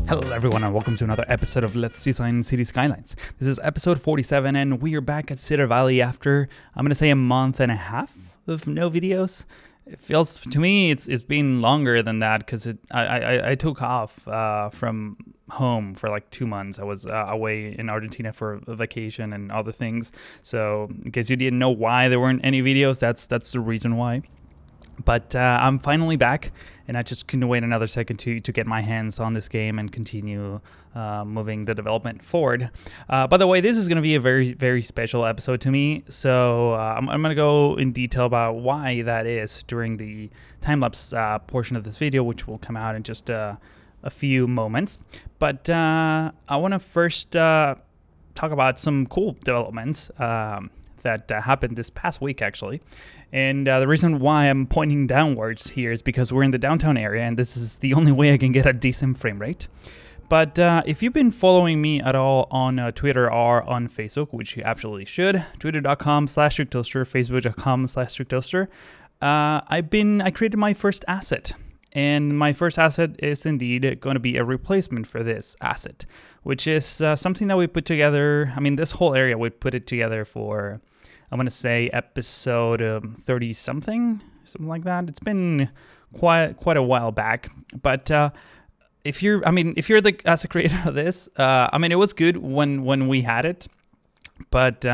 Hello everyone and welcome to another episode of Let's Design Cities Skylines. This is episode 47 and we are back at Cedar Valley after, I'm going to say, a month and a half of no videos. It feels, to me, it's been longer than that because I took off from home for like 2 months. I was away in Argentina for a vacation and other things. So in case you didn't know why there weren't any videos, that's the reason why. But I'm finally back, and I just couldn't wait another second to get my hands on this game and continue moving the development forward. By the way, this is going to be a very, very special episode to me, so I'm going to go in detail about why that is during the time-lapse portion of this video, which will come out in just a few moments. But I want to first talk about some cool developments that happened this past week, actually. And the reason why I'm pointing downwards here is because we're in the downtown area, and this is the only way I can get a decent frame rate. But if you've been following me at all on Twitter or on Facebook, which you absolutely should, twitter.com/Strictoastair, facebook.com/Strictoastair, I created my first asset. And my first asset is indeed going to be a replacement for this asset, which is something that we put together. I mean, this whole area, we put it together for, I'm going to say, episode 30-something, something like that. It's been quite a while back. But if you're as a creator of this, it was good when we had it. But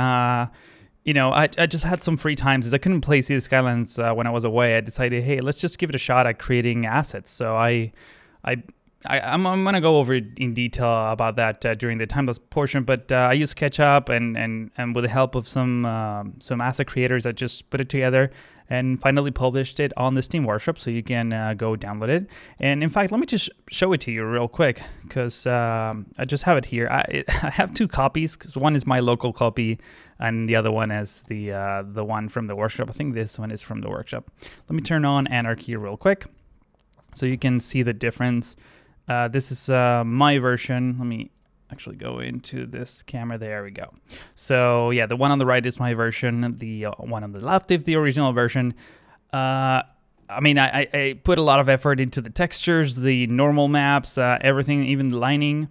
you know, I just had some free time since I couldn't play Cities Skylines when I was away. I decided, hey, let's just give it a shot at creating assets. So I'm gonna go over in detail about that during the timelapse portion. But I used SketchUp and with the help of some asset creators, I just put it together and finally published it on the Steam Workshop, so you can go download it. And in fact, let me just show it to you real quick, because I just have it here. I have two copies, because one is my local copy, and the other one is the one from the workshop. I think this one is from the workshop. Let me turn on Anarchy real quick, so you can see the difference. This is my version. Let me actually go into this camera. There we go. So yeah, the one on the right is my version. The one on the left is the original version. I put a lot of effort into the textures, the normal maps, everything, even the lighting,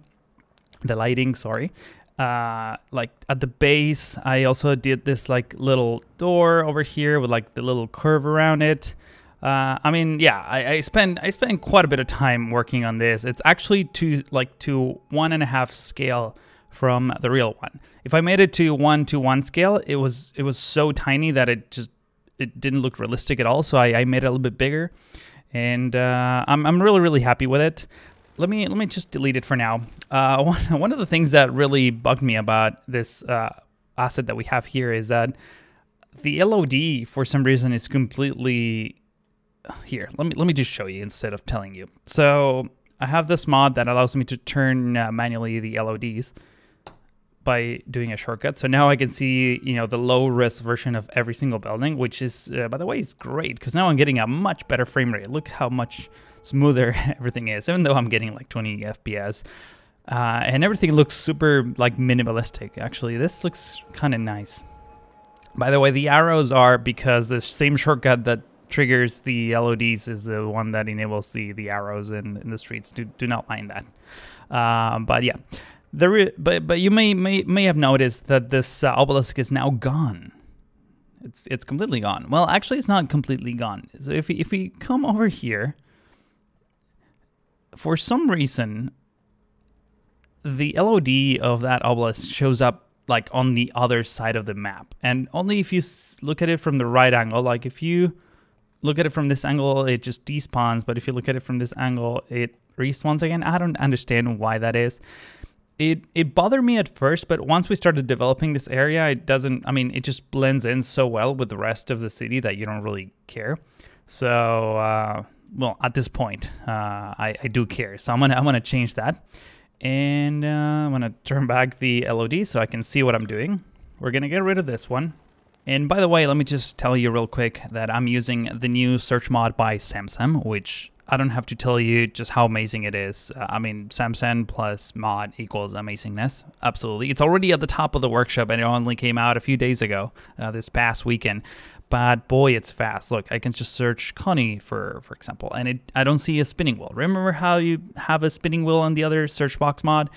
sorry. Like at the base, I also did this like little door over here with like the little curve around it. I spent quite a bit of time working on this. It's actually to 1.5 scale from the real one. If I made it to 1:1 scale, it was so tiny that it didn't look realistic at all. So I made it a little bit bigger, and I'm really happy with it. Let me just delete it for now. One of the things that really bugged me about this asset that we have here is that the LOD for some reason is completely here. Let me just show you instead of telling you. So I have this mod that allows me to turn manually the LODs by doing a shortcut. So now I can see, you know, the low res version of every single building, which is, by the way, it's great because now I'm getting a much better frame rate. Look how much smoother everything is, even though I'm getting like 20 FPS. And everything looks super like minimalistic. Actually, this looks kind of nice. By the way, the arrows are because the same shortcut that triggers the LODs is the one that enables the arrows in the streets. Do not mind that. But yeah, but you may have noticed that this obelisk is now gone. It's completely gone. Well, actually, it's not completely gone. So if we come over here, for some reason, the LOD of that obelisk shows up like on the other side of the map, and only if you look at it from the right angle. Like if you look at it from this angle, it just despawns, but if you look at it from this angle, it respawns again. I don't understand why that is. It bothered me at first, but once we started developing this area, it just blends in so well with the rest of the city that you don't really care. So, well, at this point, I do care. So I'm gonna change that, and I'm gonna turn back the LOD so I can see what I'm doing. We're gonna get rid of this one. And by the way, let me just tell you real quick that I'm using the new search mod by Samsam, which I don't have to tell you just how amazing it is. I mean, Samsam plus mod equals amazingness. Absolutely. It's already at the top of the workshop, and it only came out a few days ago, this past weekend. But boy, it's fast. Look, I can just search Connie, for example, and I don't see a spinning wheel. Remember how you have a spinning wheel on the other search box mod?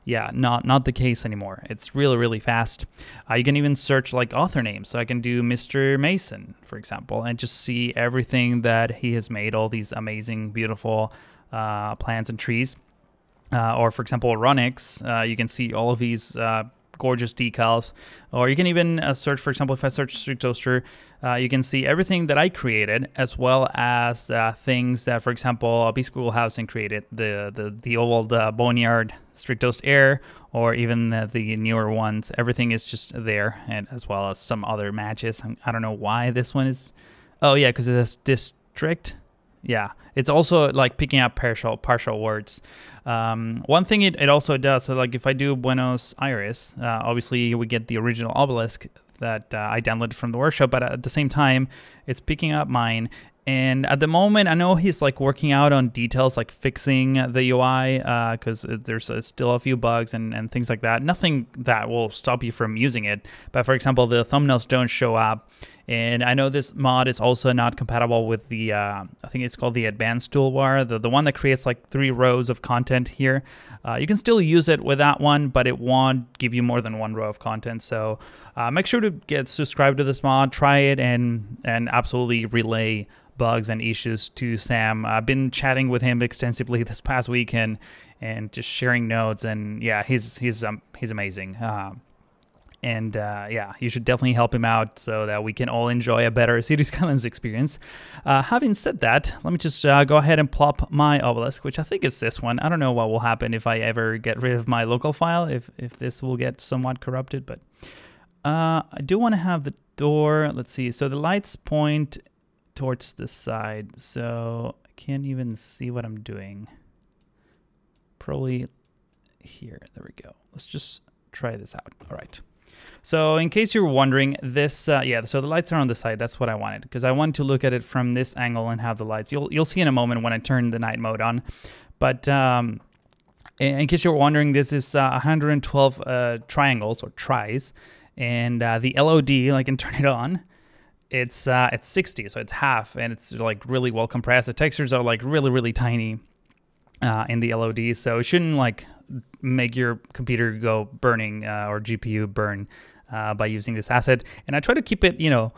Yeah, not the case anymore. It's really, really fast. You can even search like author names. So I can do Mr. Mason, for example, and just see everything that he has made, all these amazing, beautiful plants and trees. Or for example, Ronix, you can see all of these gorgeous decals. Or you can even search, for example, if I search Strictoastair, you can see everything that I created, as well as things that, for example, Beast Housing created, the old Boneyard Strictoastair, or even the newer ones. Everything is just there, and as well as some other matches. I don't know why this one is. Oh yeah, because it has district. Yeah, it's also like picking up partial words. One thing it also does, so like if I do Buenos Aires, obviously we get the original Obelisk that I downloaded from the workshop, but at the same time, it's picking up mine. And at the moment, I know he's like working out on details like fixing the UI, because there's still a few bugs and things like that. Nothing that will stop you from using it. But for example, the thumbnails don't show up. And I know this mod is also not compatible with the, I think it's called the advanced toolbar, the one that creates like 3 rows of content here. You can still use it with that one, but it won't give you more than 1 row of content. So make sure to get subscribed to this mod, try it, and absolutely relay bugs and issues to Sam. I've been chatting with him extensively this past weekend and just sharing notes, and yeah, he's amazing. Yeah, you should definitely help him out so that we can all enjoy a better Cities Skylines experience. Having said that, let me just go ahead and plop my Obelisk, which I think is this one. I don't know what will happen if I ever get rid of my local file, if this will get somewhat corrupted, but I do want to have the door. Let's see. So the lights point towards the side, so I can't even see what I'm doing. Probably here. There we go. Let's just try this out. All right. So in case you're wondering, this, yeah, so the lights are on the side. That's what I wanted, because I want to look at it from this angle and have the lights. You'll see in a moment when I turn the night mode on. But in case you're wondering, this is 112 triangles or tries, and the LOD, I can turn it on. It's 60, so it's half, and it's like really well compressed. The textures are like really, really tiny in the LOD, so it shouldn't like make your computer go burning or GPU burn by using this asset. And I try to keep it, you know,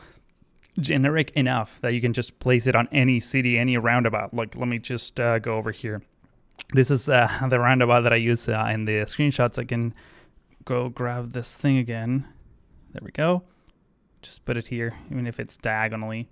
generic enough that you can just place it on any city, any roundabout. Like, let me just go over here. This is the roundabout that I use in the screenshots. I can go grab this thing again. There we go. Just put it here, even if it's diagonally.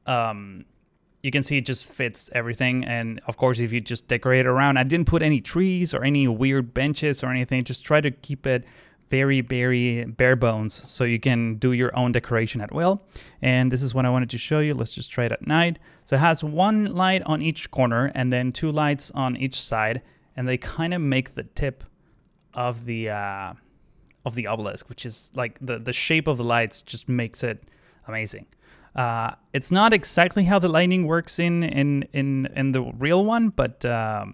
You can see it just fits everything. And of course, if you just decorate it around, I didn't put any trees or any weird benches or anything. Just try to keep it very, very bare bones so you can do your own decoration at will. And this is what I wanted to show you. Let's just try it at night. So it has 1 light on each corner and then 2 lights on each side, and they kind of make the tip of the obelisk, which is like the shape of the lights just makes it amazing. It's not exactly how the lighting works in the real one, but I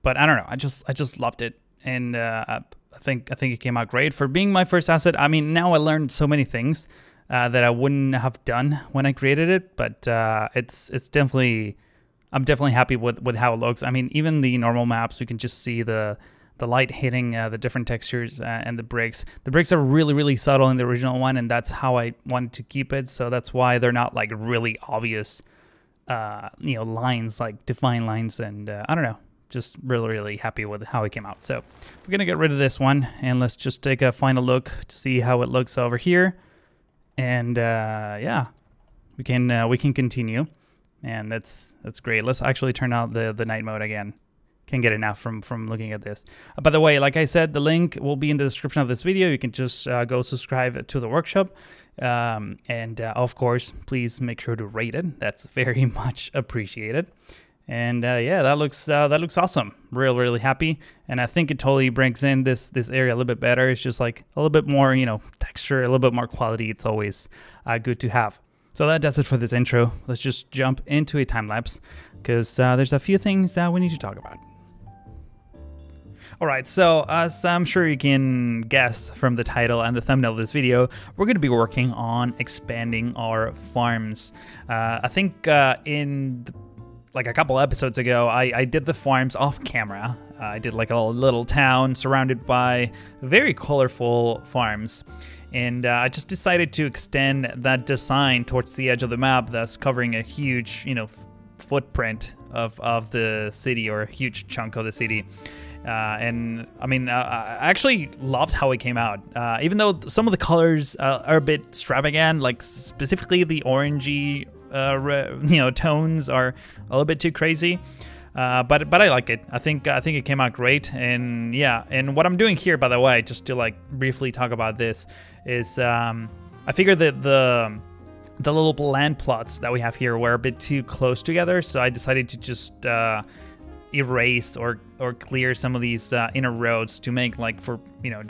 don't know. I just loved it, and I think it came out great for being my first asset. I mean, now I learned so many things that I wouldn't have done when I created it, but it's definitely, I'm definitely happy with how it looks. I mean, even the normal maps, you can just see the light hitting the different textures and the bricks. The bricks are really, really subtle in the original one, and that's how I wanted to keep it. So that's why they're not like really obvious, you know, lines, like defined lines. And I don't know, just really, really happy with how it came out. So we're gonna get rid of this one, and let's just take a final look to see how it looks over here. And yeah, we can continue, and that's great. Let's actually turn out the night mode again. Can get enough from looking at this. By the way, like I said, the link will be in the description of this video. You can just go subscribe to the workshop, and of course, please make sure to rate it. That's very much appreciated. And yeah, that looks awesome. Really happy, and I think it totally brings in this area a little bit better. It's just like a little bit more, you know, texture, a little bit more quality. It's always good to have. So that does it for this intro. Let's just jump into a time lapse because there's a few things that we need to talk about. Alright, so as I'm sure you can guess from the title and the thumbnail of this video, we're going to be working on expanding our farms. I think like a couple episodes ago, I did the farms off camera. I did like a little town surrounded by very colorful farms. And I just decided to extend that design towards the edge of the map, thus covering a huge, footprint of the city, or a huge chunk of the city. And I mean, I actually loved how it came out. Even though some of the colors are a bit extravagant, like specifically the orangey, tones are a little bit too crazy. But I like it. I think it came out great. And yeah, and what I'm doing here, by the way, just to like briefly talk about this, is I figured that the little land plots that we have here were a bit too close together, so I decided to just erase or clear some of these inner roads to make to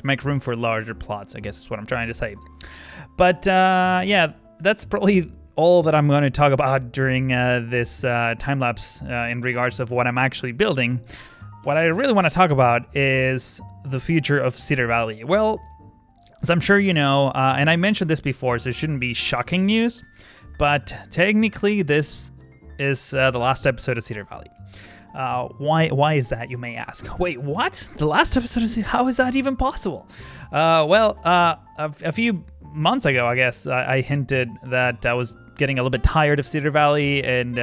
make room for larger plots, I guess is what I'm trying to say. But yeah, that's probably all that I'm going to talk about during this time lapse in regards of what I'm actually building. What I really want to talk about is the future of Cedar Valley. Well, as I'm sure you know, and I mentioned this before, so it shouldn't be shocking news, but technically this is the last episode of Cedar Valley. Why is that, you may ask? Wait, what? The last episode? How is that even possible? Well, a few months ago, I guess, I hinted that I was getting a little bit tired of Cedar Valley, and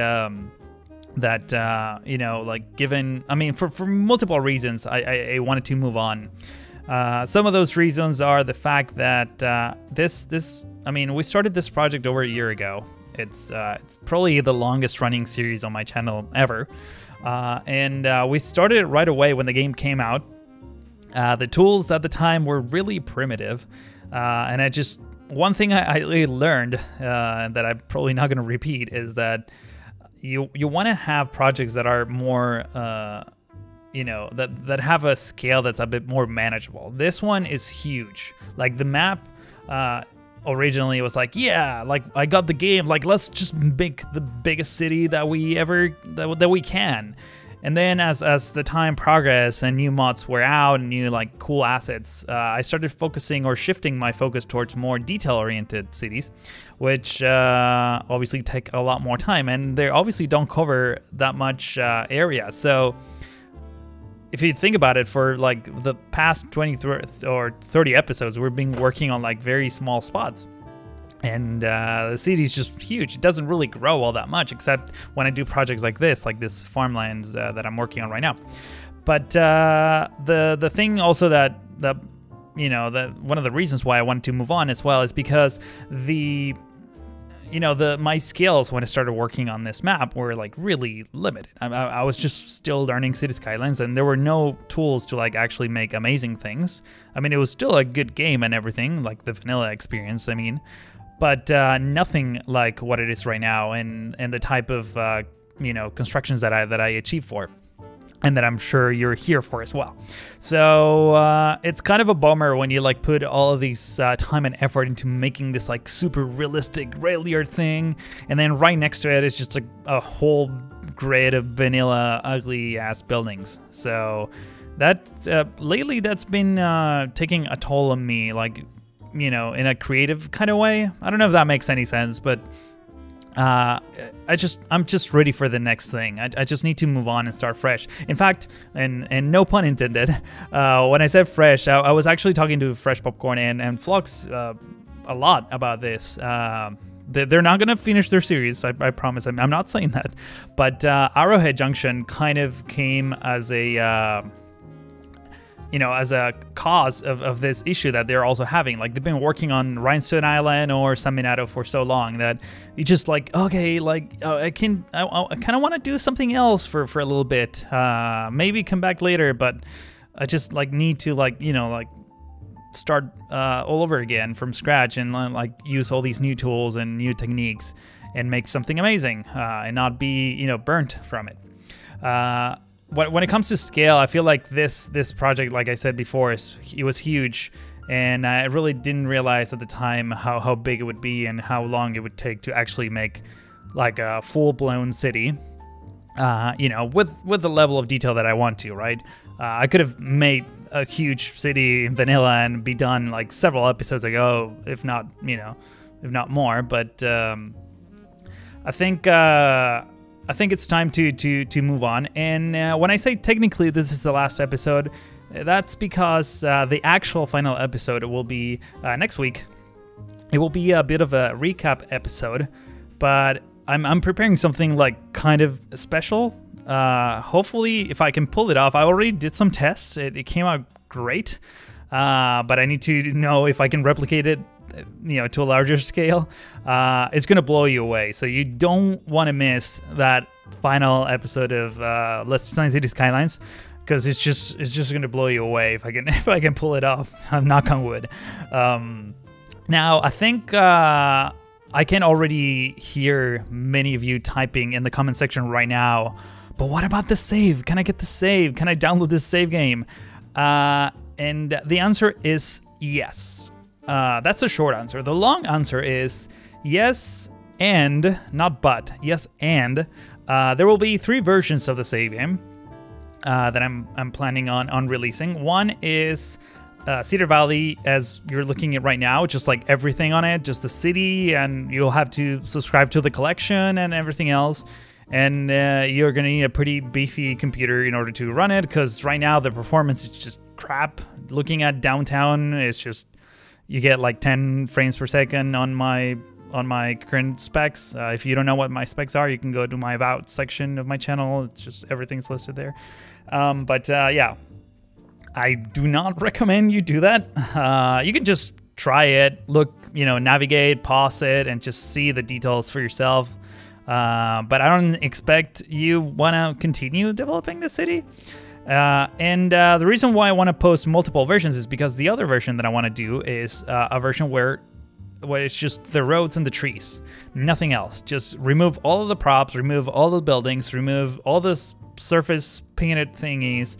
that, given, I mean, for multiple reasons, I wanted to move on. Some of those reasons are the fact that we started this project over a year ago. It's probably the longest running series on my channel ever. And we started it right away when the game came out. The tools at the time were really primitive. And one thing I really learned, that I'm probably not going to repeat, is that you want to have projects that are more, that have a scale that's a bit more manageable. This one is huge. Like the map, originally it was like, yeah, like I got the game, like let's just make the biggest city that we can. And then as the time progressed and new mods were out and new like cool assets, I started focusing or shifting my focus towards more detail-oriented cities, which obviously take a lot more time, and they obviously don't cover that much area. So if you think about it, for like the past 20 or 30 episodes, we've been working on like very small spots. And the city is just huge. It doesn't really grow all that much, except when I do projects like this farmlands that I'm working on right now. But the thing also that one of the reasons why I wanted to move on as well is because my skills when I started working on this map were like really limited. I was just still learning Cities Skylines, and there were no tools to like actually make amazing things. I mean, it was still a good game and everything, like the vanilla experience, but nothing like what it is right now, and the type of constructions that I achieve for, and that I'm sure you're here for as well. So it's kind of a bummer when you like put all of these time and effort into making this like super realistic rail yard thing, and then right next to it is just like a whole grid of vanilla ugly ass buildings. So that lately that's been taking a toll on me, like, in a creative kind of way. I don't know if that makes any sense, but I'm just ready for the next thing. I just need to move on and start fresh. In fact, and no pun intended, when I said fresh, I was actually talking to Freshpopcorn and Flux a lot about this. They're not going to finish their series, I promise. I'm not saying that. But Arrowhead Junction kind of came as a as a cause of this issue that they're also having. Like, they've been working on Rhinestone Island or San Minato for so long that you just like, okay, like, I kind of want to do something else for a little bit. Maybe come back later, but I just like need to start all over again from scratch and like use all these new tools and new techniques and make something amazing and not be, burnt from it. When it comes to scale, I feel like this project, like I said before, it was huge, and I really didn't realize at the time how big it would be and how long it would take to actually make like a full-blown city, you know, with the level of detail that I want to, right? I could have made a huge city in vanilla and be done like several episodes ago, if not, you know, if not more. But I think it's time to move on. And when I say technically this is the last episode, that's because the actual final episode will be next week. It will be a bit of a recap episode, but I'm preparing something like kind of special. Hopefully, if I can pull it off. I already did some tests. It came out great, but I need to know if I can replicate it, you know, to a larger scale. It's gonna blow you away. So you don't want to miss that final episode of Let's Design Cities Skylines, because it's just gonna blow you away if I can pull it off. I'm knock on wood. Now I think I can already hear many of you typing in the comment section right now. But what about the save? Can I get the save? Can I download this save game? And the answer is yes. That's a short answer. The long answer is yes and, not but, yes and. There will be 3 versions of the save game that I'm planning on releasing. One is Cedar Valley, as you're looking at right now, just like everything on it, just the city, and you'll have to subscribe to the collection and everything else. And you're gonna need a pretty beefy computer in order to run it, because right now the performance is just crap. Looking at downtown, it's just, you get like 10 frames per second on my current specs. If you don't know what my specs are, you can go to my About section of my channel. It's just, everything's listed there. Yeah, I do not recommend you do that. You can just try it, look, you know, navigate, pause it, and just see the details for yourself. But I don't expect you want to continue developing the city. The reason why I want to post multiple versions is because the other version that I want to do is a version where it's just the roads and the trees, nothing else. Just remove all of the props, remove all the buildings, remove all the surface painted thingies,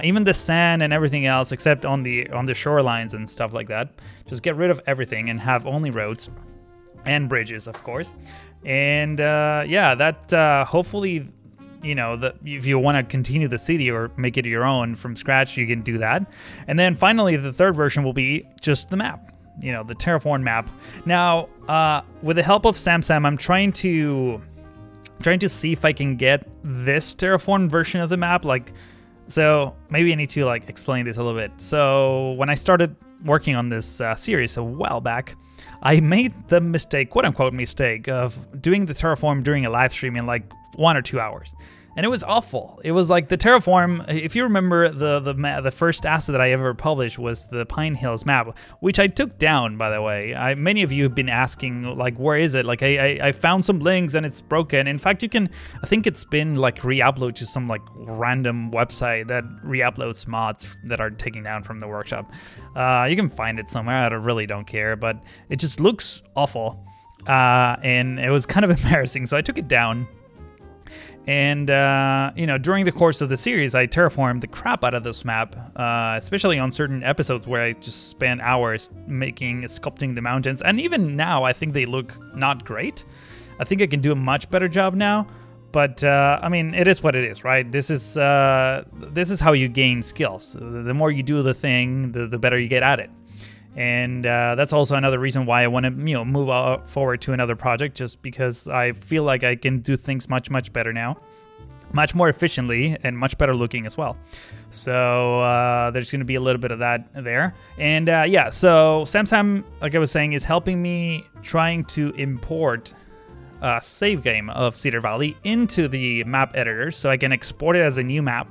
even the sand and everything else, except on the shorelines and stuff like that. Just get rid of everything and have only roads and bridges, of course. And yeah, that hopefully, you know, if you want to continue the city or make it your own from scratch, you can do that. And then finally, the third version will be just the map, you know, the terraform map. Now, with the help of Samsam, I'm trying to see if I can get this terraform version of the map. Like, so maybe I need to like explain this a little bit. So when I started working on this series a while back, I made the mistake, quote unquote mistake, of doing the terraform during a live stream in like 1 or 2 hours. And it was awful. It was like the terraform, if you remember, the first asset that I ever published was the Pine Hills map, which I took down, by the way. Many of you have been asking, like, where is it? Like, I found some links and it's broken. In fact, you can, I think it's been like re-upload to some like random website that re-uploads mods that are taken down from the workshop. You can find it somewhere. I really don't care, but it just looks awful. And it was kind of embarrassing, so I took it down. And, you know, during the course of the series, I terraformed the crap out of this map, especially on certain episodes where I just spent hours sculpting the mountains. And even now, I think they look not great. I think I can do a much better job now. But, I mean, it is what it is, right? This is how you gain skills. The more you do the thing, the better you get at it. And that's also another reason why I want to, you know, move forward to another project, just because I feel like I can do things much, much better now, much more efficiently, and much better looking as well. So there's going to be a little bit of that there. And yeah, so Samsam, like I was saying, is helping me trying to import a save game of Cedar Valley into the map editor so I can export it as a new map.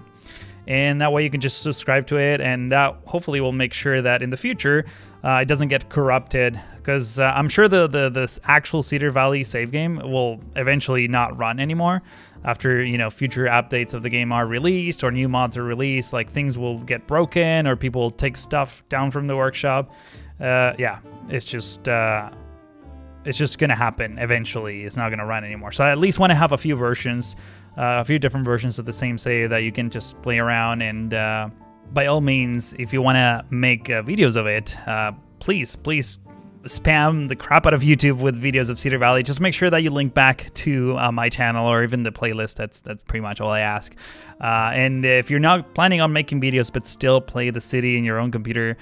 And that way you can just subscribe to it, and that hopefully will make sure that in the future it doesn't get corrupted, because I'm sure the actual Cedar Valley save game will eventually not run anymore after, you know, future updates of the game are released or new mods are released. Like, things will get broken or people will take stuff down from the workshop. Yeah, it's just gonna happen eventually. It's not gonna run anymore. So I at least want to have a few versions. A few different versions of the same save that you can just play around and by all means, if you want to make videos of it, please spam the crap out of YouTube with videos of Cedar Valley. Just make sure that you link back to my channel or even the playlist. That's pretty much all I ask. And if you're not planning on making videos but still play the city in your own computer,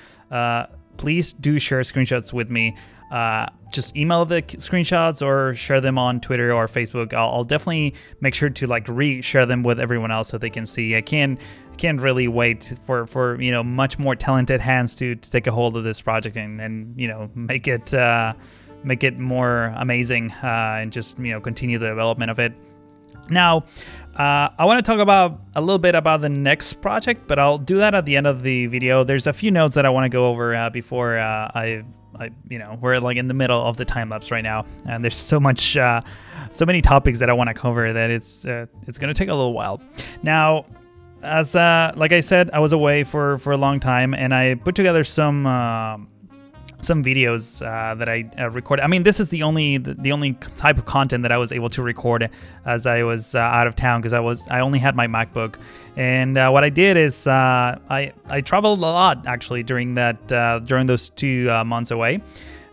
please do share screenshots with me. Just email the screenshots or share them on Twitter or Facebook. I'll definitely make sure to like re-share them with everyone else so they can see. I can't really wait for you know, much more talented hands to take a hold of this project and you know, make it more amazing and just, you know, continue the development of it. Now, I want to talk about a little bit about the next project, but I'll do that at the end of the video. There's a few notes that I want to go over before you know, we're like in the middle of the time lapse right now, and there's so many topics that I want to cover that it's gonna take a little while. Now, as like I said, I was away for a long time, and I put together some videos that I recorded. I mean, this is the only type of content that I was able to record as I was out of town, because I only had my MacBook. And what I did is I traveled a lot actually during those 2 months away.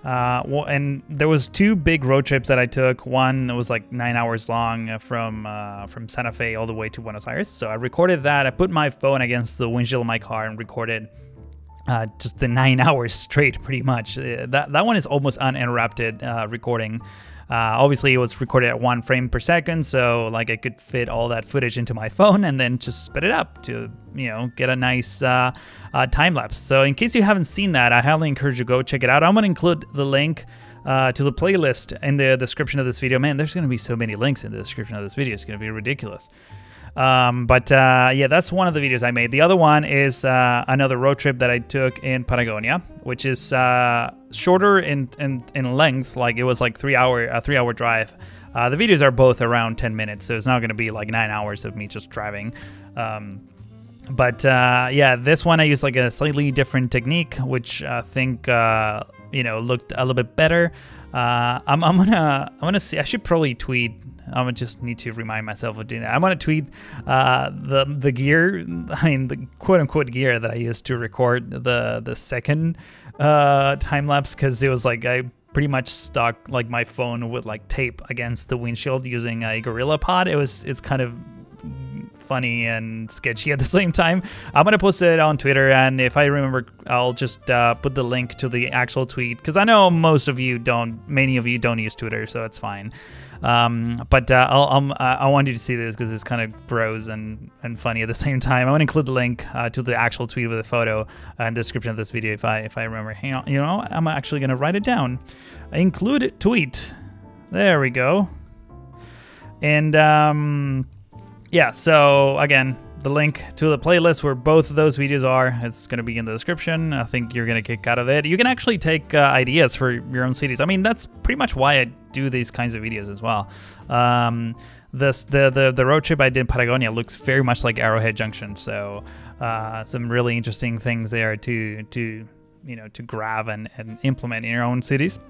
And there was 2 big road trips that I took. One was like 9 hours long from Santa Fe all the way to Buenos Aires. So I recorded that. I put my phone against the windshield of my car and recorded just the 9 hours straight, pretty much. That one is almost uninterrupted recording. Obviously, it was recorded at 1 frame per second, so like I could fit all that footage into my phone and then just spit it up to, you know, get a nice time lapse. So in case you haven't seen that, I highly encourage you to go check it out. I'm gonna include the link to the playlist in the description of this video. Man, there's gonna be so many links in the description of this video. It's gonna be ridiculous. Yeah, that's one of the videos I made. The other one is another road trip that I took in Patagonia, which is shorter in length. Like, it was like a 3-hour drive. The videos are both around 10 minutes, so it's not going to be like 9 hours of me just driving. Yeah, this one I used like a slightly different technique, which I think you know, looked a little bit better. I'm gonna see. I should probably tweet. I would just need to remind myself of doing that. I'm gonna tweet the gear, I mean the quote unquote gear that I used to record the second time lapse, because it was like I pretty much stuck like my phone with like tape against the windshield using a Gorilla Pod. It's kind of funny and sketchy at the same time. I'm gonna post it on Twitter, and if I remember, I'll just put the link to the actual tweet, because I know many of you don't use Twitter, so it's fine. I want you to see this because it's kind of gross and funny at the same time. I'm gonna include the link to the actual tweet with a photo in the description of this video if I remember. Hang on, you know, I'm actually gonna write it down. Include tweet. There we go. And yeah, so again, the link to the playlist where both of those videos are, it's going to be in the description. I think you're going to kick out of it. You can actually take ideas for your own cities. I mean, that's pretty much why I do these kinds of videos as well. The road trip I did in Patagonia looks very much like Arrowhead Junction, so some really interesting things there to grab and implement in your own cities.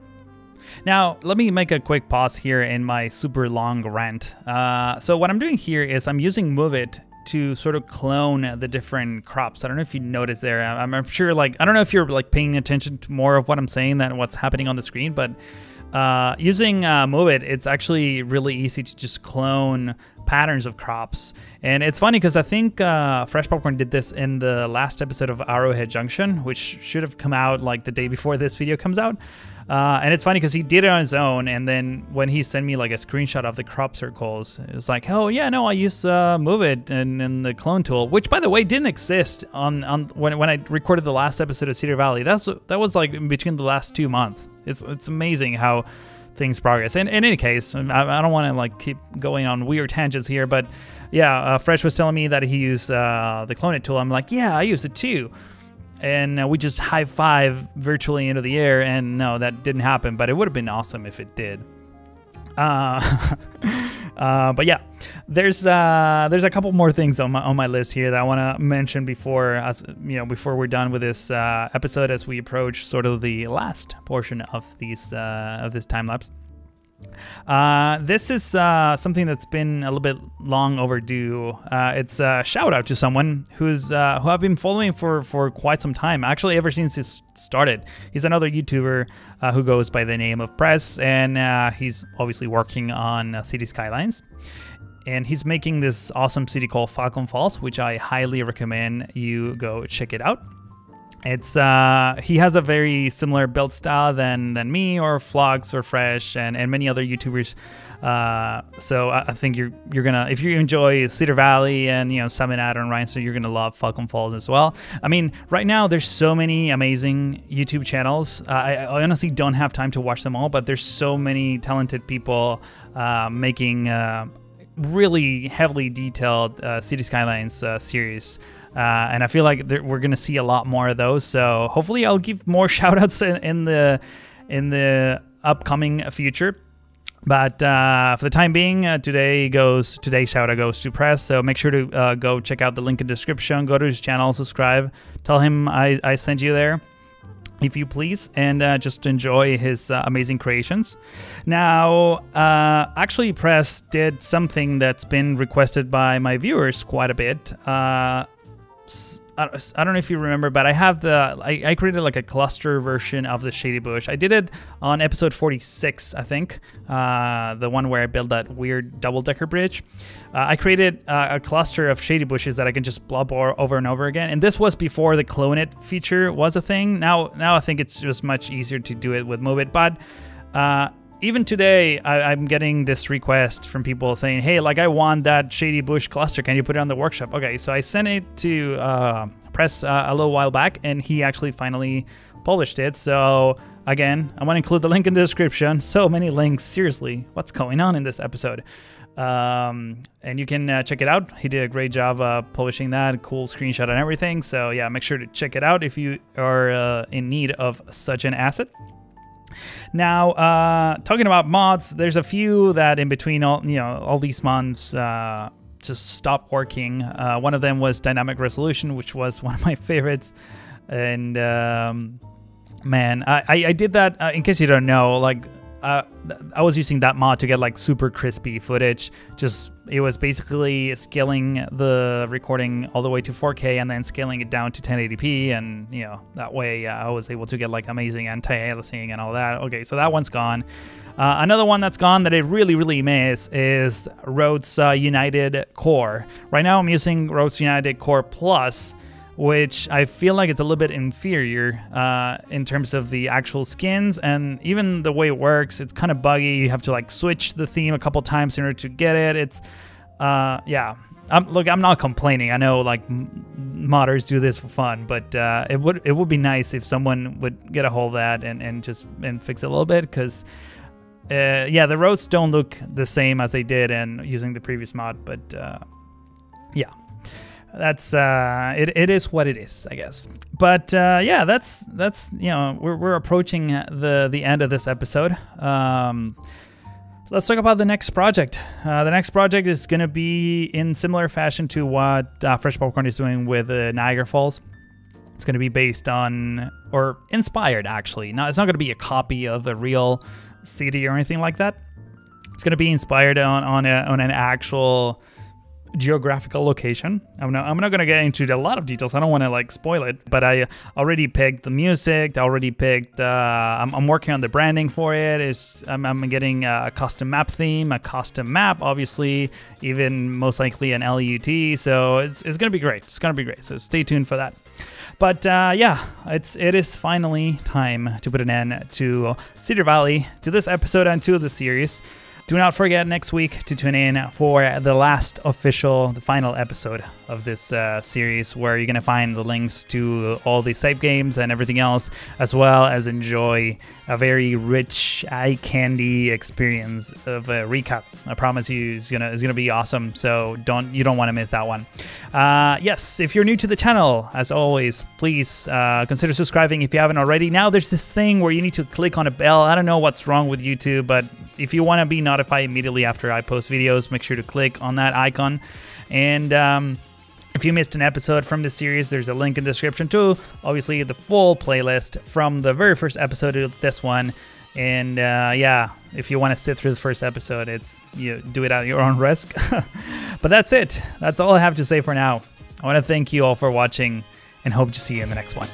Now, let me make a quick pause here in my super long rant. So what I'm doing here is I'm using MoveIt to sort of clone the different crops. I don't know if you noticed there. I'm sure, like, I don't know if you're like paying attention to more of what I'm saying than what's happening on the screen, but using MoveIt, it's actually really easy to just clone patterns of crops. And it's funny because I think Freshpopcorn did this in the last episode of Arrowhead Junction, which should have come out like the day before this video comes out. And it's funny because he did it on his own, and then when he sent me like a screenshot of the crop circles, it was like, oh yeah, no, I used MoveIt and the clone tool, which by the way didn't exist on when I recorded the last episode of Cedar Valley. That was like in between the last 2 months. It's amazing how things progress. And in any case, I don't want to like keep going on weird tangents here, but yeah, Fresh was telling me that he used the Clone It tool. I'm like, yeah, I use it too. And we just high five virtually into the air, and no, that didn't happen, but it would have been awesome if it did. But yeah, there's a couple more things on my list here that I want to mention before we're done with this episode, as we approach sort of the last portion of this time lapse. This is something that's been a little bit long overdue. It's a shout out to someone who I've been following for quite some time, actually ever since it started. He's another YouTuber who goes by the name of Press, and he's obviously working on Cities Skylines. And he's making this awesome city called Falcon Falls, which I highly recommend you go check it out. It's he has a very similar build style than me or Flux or Fresh and many other YouTubers. So I think you're gonna, if you enjoy Cedar Valley and Summit and Rhinestone, you're gonna love Falcon Falls as well. I mean, right now there's so many amazing YouTube channels. I honestly don't have time to watch them all, but there's so many talented people making really heavily detailed City Skylines series. And I feel like we're going to see a lot more of those. So hopefully I'll give more shout outs in the upcoming future. But for the time being, today's shout out goes to Press. So make sure to go check out the link in the description. Go to his channel, subscribe. Tell him I sent you there, if you please, and just enjoy his amazing creations. Now, actually, Press did something that's been requested by my viewers quite a bit. I don't know if you remember, but I have I created like a cluster version of the Shady Bush. I did it on episode 46, I think, the one where I built that weird double-decker bridge. I created a cluster of Shady Bushes that I can just blob over and over again. And this was before the Clone It feature was a thing. Now I think it's just much easier to do it with Move It. But even today, I'm getting this request from people saying, hey, like, I want that Shady Bush cluster. Can you put it on the workshop? Okay, so I sent it to Press a little while back, and he actually finally published it. So again, I want to include the link in the description. So many links, seriously, what's going on in this episode? And you can check it out. He did a great job publishing that, cool screenshot and everything. So yeah, make sure to check it out if you are in need of such an asset. Now, talking about mods, there's a few that in between all these months just stopped working. One of them was Dynamic Resolution, which was one of my favorites. And man, I did that, in case you don't know, like I was using that mod to get like super crispy footage. It was basically scaling the recording all the way to 4K and then scaling it down to 1080p, and that way I was able to get like amazing anti-aliasing and all that. Okay, so that one's gone. Another one that's gone that I really miss is Rhodes United Core. Right now I'm using Rhodes United Core Plus, which I feel like it's a little bit inferior in terms of the actual skins, and even the way it works, it's kind of buggy. You have to like switch the theme a couple times in order to get it. It's yeah. Look, I'm not complaining. I know like modders do this for fun, but it would be nice if someone would get a hold of that and fix it a little bit, because yeah, the roads don't look the same as they did and using the previous mod, but yeah. That's it is what it is, I guess. But yeah, that's we're approaching the end of this episode. Let's talk about the next project. The next project is going to be in similar fashion to what Freshpopcorn is doing with Niagara Falls. It's going to be based on, or inspired actually. Now, it's not going to be a copy of a real city or anything like that. It's going to be inspired on an actual geographical location. I'm not going to get into a lot of details. I don't want to like spoil it, but I already picked the music. I already picked, I'm working on the branding for it. I'm getting a custom map theme, a custom map, obviously, even most likely an LUT. So it's going to be great. It's going to be great. So stay tuned for that. But yeah, it is finally time to put an end to Cedar Valley, to this episode and to the series. Do not forget next week to tune in for the last official, the final episode of this series, where you're going to find the links to all the save games and everything else, as well as enjoy a very rich eye candy experience of a recap. I promise you it's gonna be awesome, so you don't want to miss that one. Yes, if you're new to the channel, as always, please consider subscribing if you haven't already. Now there's this thing where you need to click on a bell. I don't know what's wrong with YouTube, but if you want to be notified immediately after I post videos, make sure to click on that icon. And if you missed an episode from this series, there's a link in the description to, obviously, the full playlist from the very first episode of this one. And yeah, if you want to sit through the first episode, you do it at your own risk. But that's it. That's all I have to say for now. I want to thank you all for watching and hope to see you in the next one.